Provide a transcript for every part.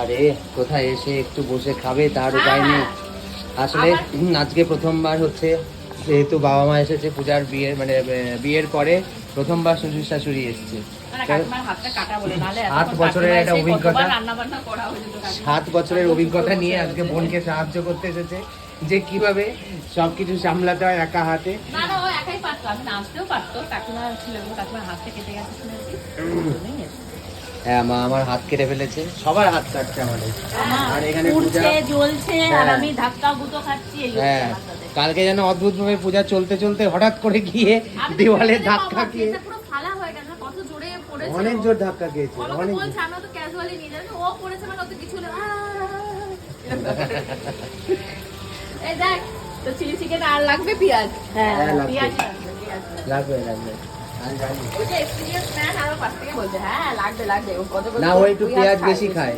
আরে কোথায় এসে একটু বসে খাবে তার উপায় নেই আসলে। আজকে প্রথমবার হচ্ছে, যেহেতু বাবা মা এসেছে পূজার বিয়ের পরে প্রথমবার শ্বশুর শাশুড়ি এসছে। 7 বছরের একটা অভিজ্ঞতা, 7 বছরের অভিজ্ঞতা নিয়ে আজকে বোনকে সাহায্য করতে এসেছে যে কিভাবে সবকিছু সামলাতে হয় একা হাতে। হ্যাঁ মা আমার হাত কেটে ফেলেছে, সবার হাত কাটছে আমাদের। আর এখানে পূজা জ্বলছে আর আমি ধাক্কা গুঁতো খাচ্ছি। হ্যাঁ কালকে যেন অদ্ভুত ভাবে পূজা চলতে চলতে হঠাৎ করে গিয়ে দেওয়ালে ধাক্কা খেয়ে অনেক জোর ধাক্কা খেয়েছে, অনেক চিলি চিকেন আর লাগবে পেঁয়াজ। হ্যাঁ লাগবে লাগবে না, ও একটু পেঁয়াজ বেশি খায়।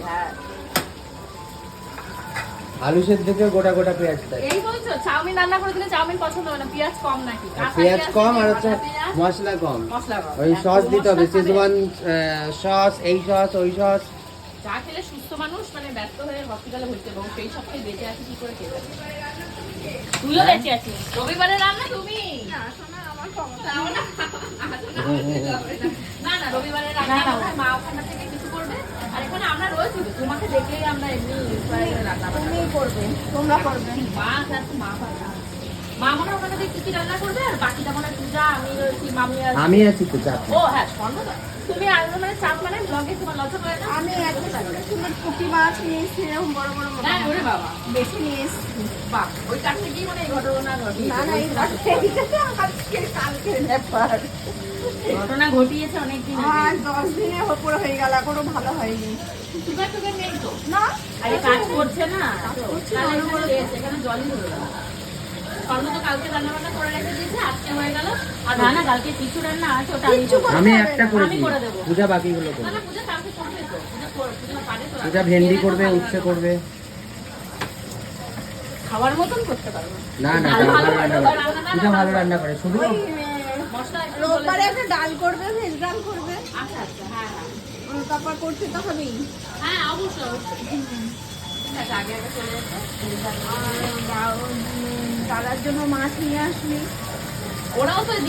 আলু সেদ্ধ থেকে গোটা গোটা পেঁয়াজ খায়। এই বলছো চাউমিন রান্না করে দিলে চাউমিন পছন্দ হয় না, পেঁয়াজ কম নাকি? পেঁয়াজ কম আর হচ্ছে মশলা কম। ওই সস দিতে হবে, শেজওয়ান সস, এই সস ওই সস। যা খেলে সুস্থ মানুষ মানে ব্যস্ত হয়ে হসপিটালে ভর্তি এবং সেই সব খেয়ে বেঁচে আছে কি করে খেয়ে? তুইও বেঁচে আছিস। রবিবারে রান্না তুমি না শোনা আমার ক্ষমতা না না রবিবারে রান্না মা ওখান থেকে কিছু করবে আর এখানে আমরা রয়েছি, তোমাকে দেখলেই আমরা এমনি রান্না তুমি করবে, তোমরা করবে। মা মা মনে ওখানে কি কি রান্না করবে আর বাকিটা মনে পূজা আমি আছি তো চাপ। ও হ্যাঁ স্বর্ণদা তুমি আর মানে চাপ মানে ব্লগে তোমার লজ্জা করে না? আমি একটা সুন্দর পুঁটি মাছ নিয়েছি এরকম বড় বড় মোটা। হ্যাঁ ওরে বাবা বেশি নিয়েছি। বাহ ওই কাটতে কি মানে এই ঘটনা ঘটে না? না এই আজকে কালকে ব্যাপার ঘটনা ঘটিয়েছে অনেক দিন আগে। আর 10 দিনের উপরে হয়ে গেল এখনো ভালো হয়নি। সুগার টুগার নেই তো না? আরে কাজ করছে না তাহলে বড় এখানে জলই ধরে গেল। স্বর্ণ তো কালকে রান্না বান্না করে রেখে দিয়েছে, আজকে হয়ে গেল। আর না কালকে কিছু রান্না আছে ওটা আমি একটা করেছি, পূজা বাকিগুলো করবে। না পূজা কালকে করবে তো, পূজা পারে তো। পূজা ভেন্ডি করবে, উচ্ছে করবে। খাওয়ার মতন করতে পারবে না না ভালো রান্না করে পূজা, ভালো রান্না করে। শুধু মশলা রোববারে একটা ডাল করবে, ভেজ ডাল করবে। আচ্ছা আচ্ছা হ্যাঁ হ্যাঁ তারপর করতে তো হবেই। হ্যাঁ অবশ্যই ঠিক আছে আগে আগে চলে যেতে। দাদার জন্য মাছ নিয়ে আসবি, ওরাও তো